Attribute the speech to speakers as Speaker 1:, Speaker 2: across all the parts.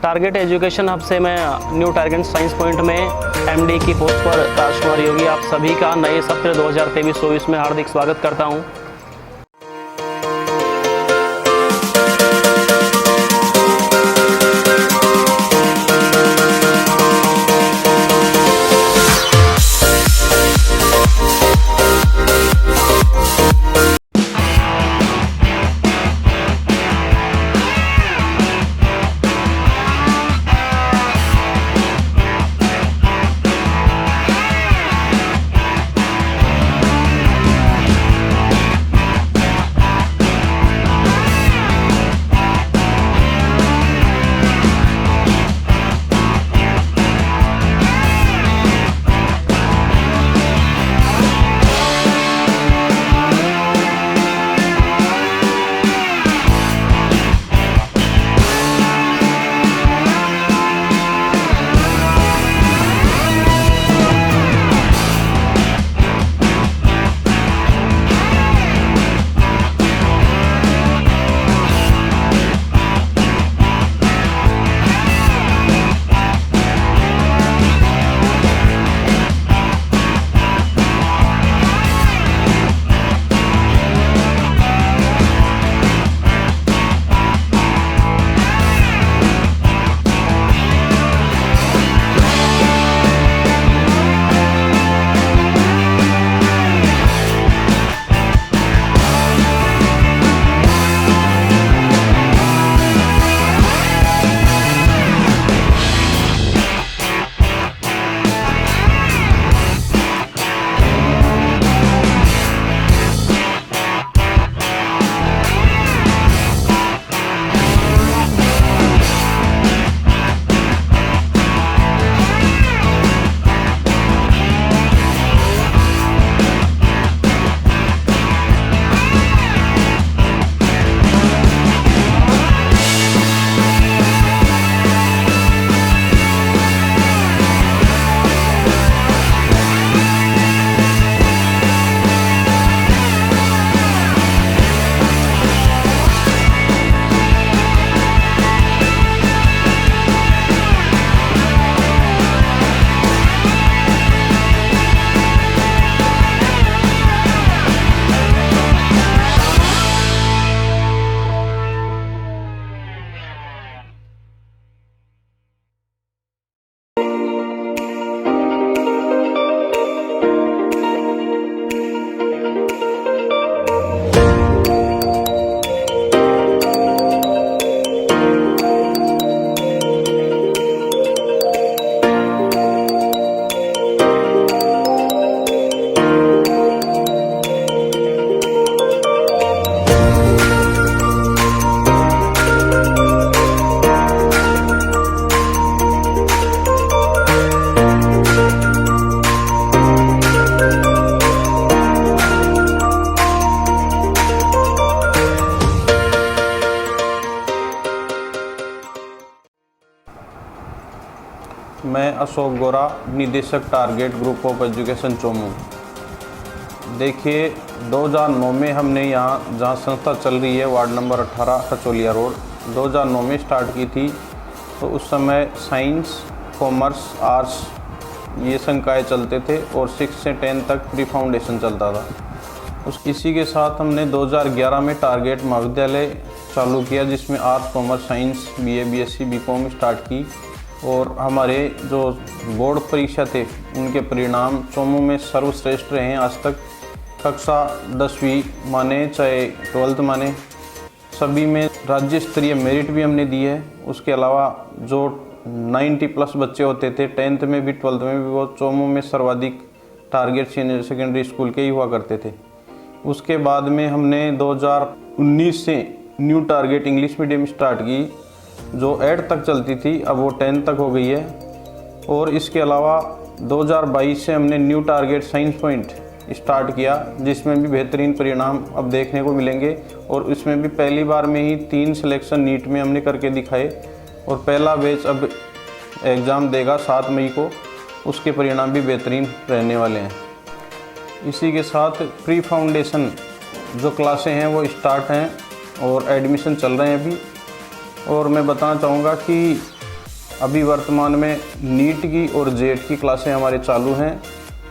Speaker 1: Target education hub से मैं new target science point में एमडी की पोस्ट पर राजकुमार योगी आप सभी का नए सत्र 2023-24 में हार्दिक स्वागत करता हूं।
Speaker 2: मैं अशोक गोरा, निदेशक target group of education Chomu. देखिए 2009 में हमने यहाँ जहाँ संस्था चल रही है वार्ड नंबर 18 कचौलिया रोड 2009 में स्टार्ट की थी। तो उस समय साइंस, कॉमर्स, आर्ट्स ये संकाय चलते थे और 6 से 10 तक प्री फाउंडेशन चलता था। इसी के साथ हमने 2011 में टारगेट महाविद्यालय चालू किया जिसमें arts, commerce, science, BA, BSc, BCom start की। और हमारे जो बोर्ड परीक्षा थे उनके परिणाम चोमू में सर्वश्रेष्ठ रहे हैं आज तक। कक्षा 10वीं माने चाहे 12th माने सभी में राज्य स्तरीय मेरिट भी हमने दी है। उसके अलावा जो 90+ बच्चे होते थे 10th में भी 12th में भी वो चोमू में सर्वाधिक टारगेट सीनियर सेकेंडरी स्कूल के ही हुआ करते थे। उसके बाद में हमने 2019 से new target English medium start की जो 8 तक चलती थी, अब वो 10 तक हो गई है। और इसके अलावा 2022 से हमने new target science point start किया जिसमें भी बेहतरीन परिणाम अब देखने को मिलेंगे। और इसमें भी पहली बार में ही 3 सिलेक्शन नीट में हमने करके दिखाए और पहला बैच अब एग्ज़ाम देगा 7 मई को, उसके परिणाम भी बेहतरीन रहने वाले हैं। इसी के साथ प्री फाउंडेशन जो क्लासें हैं वो स्टार्ट हैं और एडमिशन चल रहे हैं अभी। और मैं बताना चाहूँगा कि अभी वर्तमान में नीट की और जेट की क्लासें हमारी चालू हैं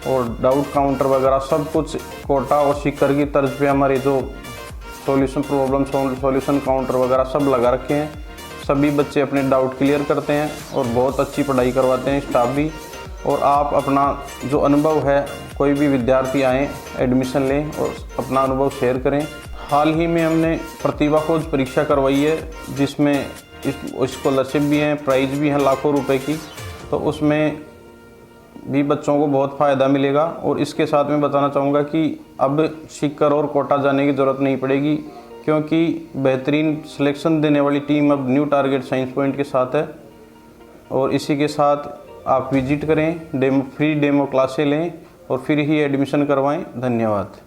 Speaker 2: और डाउट काउंटर वगैरह सब कुछ कोटा और सीकर की तर्ज पे हमारी जो सॉल्यूशन काउंटर वगैरह सब लगा रखे हैं। सभी बच्चे अपने डाउट क्लियर करते हैं और बहुत अच्छी पढ़ाई करवाते हैं स्टाफ भी। और आप अपना जो अनुभव है, कोई भी विद्यार्थी आएँ एडमिशन लें और अपना अनुभव शेयर करें। हाल ही में हमने प्रतिभा खोज परीक्षा करवाई है जिसमें स्कॉलरशिप भी हैं, प्राइज भी हैं लाखों रुपए की, तो उसमें भी बच्चों को बहुत फ़ायदा मिलेगा। और इसके साथ मैं बताना चाहूँगा कि अब सीकर और कोटा जाने की ज़रूरत नहीं पड़ेगी क्योंकि बेहतरीन सिलेक्शन देने वाली टीम अब न्यू टारगेट साइंस पॉइंट के साथ है। और इसी के साथ आप विजिट करें, फ्री डेमो क्लासें लें और फिर ही एडमिशन करवाएं। धन्यवाद।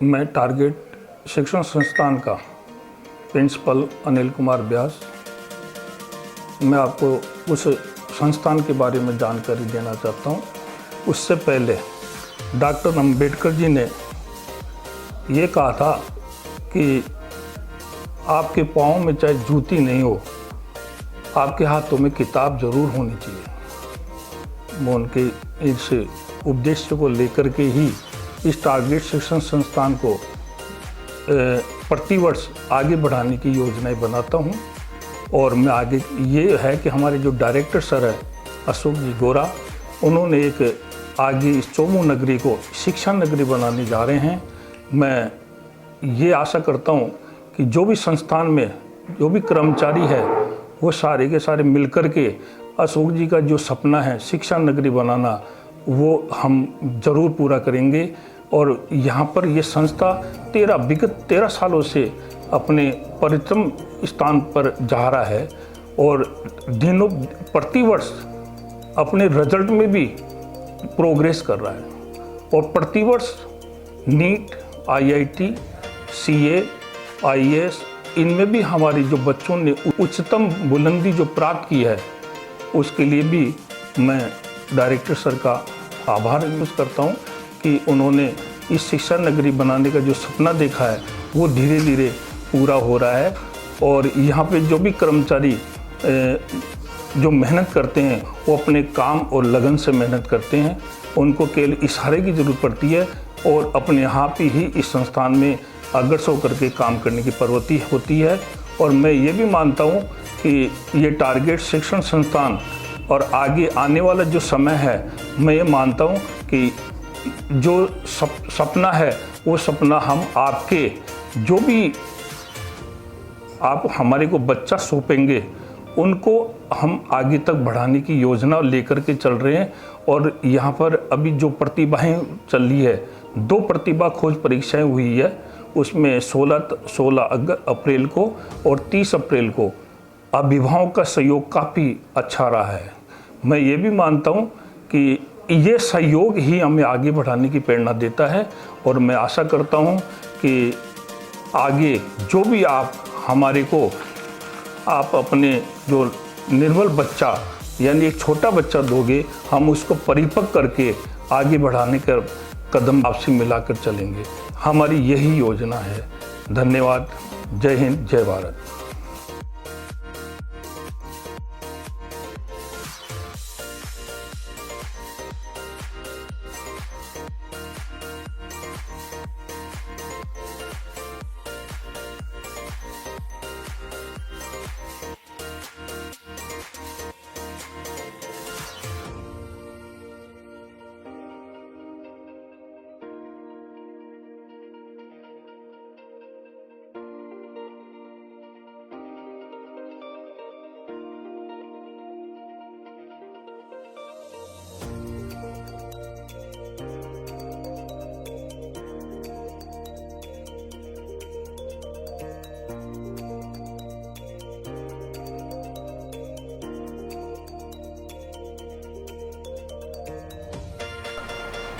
Speaker 3: मैं टारगेट शिक्षण संस्थान का प्रिंसिपल अनिल कुमार व्यास। मैं आपको उस संस्थान के बारे में जानकारी देना चाहता हूँ। उससे पहले डॉक्टर अंबेडकर जी ने ये कहा था कि आपके पाँव में चाहे जूती नहीं हो, आपके हाथों में किताब जरूर होनी चाहिए। मैं उनके इस उद्देश्य को लेकर के ही इस टारगेट शिक्षण संस्थान को प्रतिवर्ष आगे बढ़ाने की योजनाएं बनाता हूं। और मैं आगे ये है कि हमारे जो डायरेक्टर सर है अशोक जी गोरा, उन्होंने एक आगे इस चोमू नगरी को शिक्षा नगरी बनाने जा रहे हैं। मैं ये आशा करता हूं कि जो भी संस्थान में जो भी कर्मचारी है वो सारे के सारे मिलकर के अशोक जी का जो सपना है शिक्षा नगरी बनाना, वो हम ज़रूर पूरा करेंगे। और यहाँ पर ये संस्था विगत 13 सालों से अपने परिश्रम स्थान पर जा रहा है और प्रतिवर्ष अपने रिजल्ट में भी प्रोग्रेस कर रहा है। और प्रतिवर्ष नीट, IIT, CA, IAS इनमें भी हमारी जो बच्चों ने उच्चतम बुलंदी जो प्राप्त की है, उसके लिए भी मैं डायरेक्टर सर का आभार व्यक्त करता हूँ कि उन्होंने इस शिक्षा नगरी बनाने का जो सपना देखा है वो धीरे धीरे पूरा हो रहा है। और यहाँ पे जो भी कर्मचारी जो मेहनत करते हैं वो अपने काम और लगन से मेहनत करते हैं, उनको केवल इशारे की ज़रूरत पड़ती है और अपने आप ही इस संस्थान में अग्रसर होकर के काम करने की प्रवृत्ति होती है। और मैं ये भी मानता हूँ कि ये टारगेट शिक्षण संस्थान और आगे आने वाला जो समय है, मैं ये मानता हूँ कि जो सपना है वो सपना हम आपके जो भी आप हमारे को बच्चा सौंपेंगे उनको हम आगे तक बढ़ाने की योजना लेकर के चल रहे हैं। और यहाँ पर अभी जो प्रतिभाएं चल रही है, 2 प्रतिभा खोज परीक्षाएं हुई है, उसमें 16 अप्रैल को और 30 अप्रैल को अभिभावकों का सहयोग काफ़ी अच्छा रहा है। मैं ये भी मानता हूँ कि ये सहयोग ही हमें आगे बढ़ाने की प्रेरणा देता है। और मैं आशा करता हूँ कि आगे जो भी आप हमारे को आप अपने जो निर्बल बच्चा यानी एक छोटा बच्चा दोगे, हम उसको परिपक्व करके आगे बढ़ाने का कदम आपसे मिलाकर चलेंगे। हमारी यही योजना है। धन्यवाद। जय हिंद, जय भारत।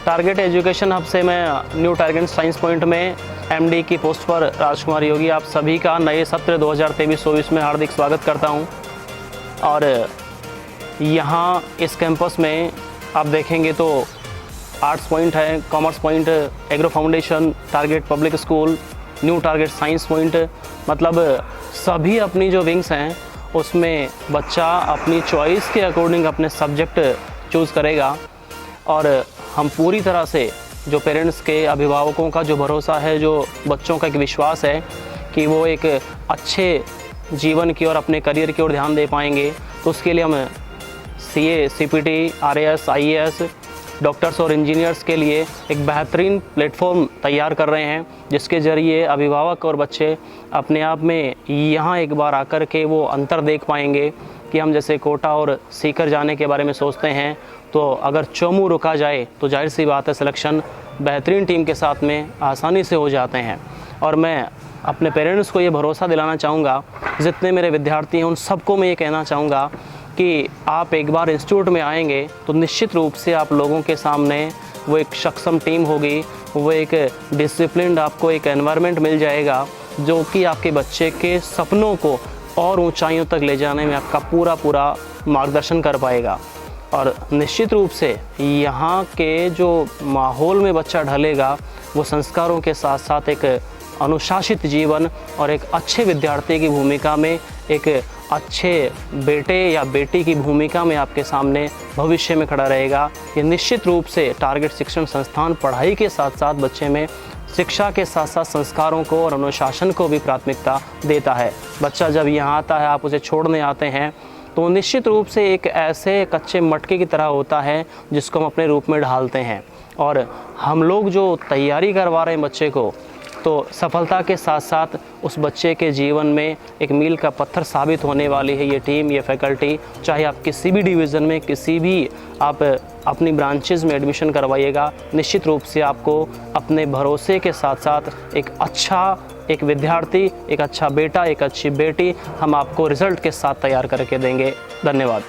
Speaker 1: टारगेट एजुकेशन हब से मैं न्यू टारगेट साइंस पॉइंट में MD की पोस्ट पर राजकुमार योगी आप सभी का नए सत्र 2023-24 में हार्दिक स्वागत करता हूं। और यहाँ इस कैंपस में आप देखेंगे तो आर्ट्स पॉइंट है, commerce point, agro foundation, target public school, new target science point, मतलब सभी अपनी जो विंग्स हैं उसमें बच्चा अपनी चॉइस के अकॉर्डिंग अपने सब्जेक्ट चूज़ करेगा। और हम पूरी तरह से जो पेरेंट्स के, अभिभावकों का जो भरोसा है, जो बच्चों का एक विश्वास है कि वो एक अच्छे जीवन की और अपने करियर की ओर ध्यान दे पाएंगे, तो उसके लिए हम CA, CPT, RAS, IAS, doctors और इंजीनियर्स के लिए एक बेहतरीन प्लेटफॉर्म तैयार कर रहे हैं, जिसके ज़रिए अभिभावक और बच्चे अपने आप में यहाँ एक बार आकर के वो अंतर देख पाएंगे कि हम जैसे कोटा और सीकर जाने के बारे में सोचते हैं, तो अगर चोमू रुका जाए तो जाहिर सी बात है सिलेक्शन बेहतरीन टीम के साथ में आसानी से हो जाते हैं। और मैं अपने पेरेंट्स को ये भरोसा दिलाना चाहूँगा, जितने मेरे विद्यार्थी हैं उन सबको मैं ये कहना चाहूँगा कि आप एक बार इंस्टीट्यूट में आएंगे तो निश्चित रूप से आप लोगों के सामने वो एक सक्षम टीम होगी, वो एक डिसिप्लिन्ड आपको एक एनवायरनमेंट मिल जाएगा जो कि आपके बच्चे के सपनों को और ऊंचाइयों तक ले जाने में आपका पूरा मार्गदर्शन कर पाएगा। और निश्चित रूप से यहाँ के जो माहौल में बच्चा ढलेगा वो संस्कारों के साथ साथ एक अनुशासित जीवन और एक अच्छे विद्यार्थी की भूमिका में, एक अच्छे बेटे या बेटी की भूमिका में आपके सामने भविष्य में खड़ा रहेगा। ये निश्चित रूप से टारगेट शिक्षण संस्थान पढ़ाई के साथ साथ बच्चे में शिक्षा के साथ साथ संस्कारों को और अनुशासन को भी प्राथमिकता देता है। बच्चा जब यहाँ आता है, आप उसे छोड़ने आते हैं, तो निश्चित रूप से एक ऐसे कच्चे मटके की तरह होता है जिसको हम अपने रूप में ढालते हैं। और हम लोग जो तैयारी करवा रहे हैं बच्चे को, तो सफलता के साथ साथ उस बच्चे के जीवन में एक मील का पत्थर साबित होने वाली है ये टीम, ये फैकल्टी। चाहे आप किसी भी डिवीज़न में, किसी भी आप अपनी ब्रांचेज़ में एडमिशन करवाइएगा, निश्चित रूप से आपको अपने भरोसे के साथ साथ एक विद्यार्थी, एक अच्छा बेटा, एक अच्छी बेटी हम आपको रिज़ल्ट के साथ तैयार करके देंगे। धन्यवाद।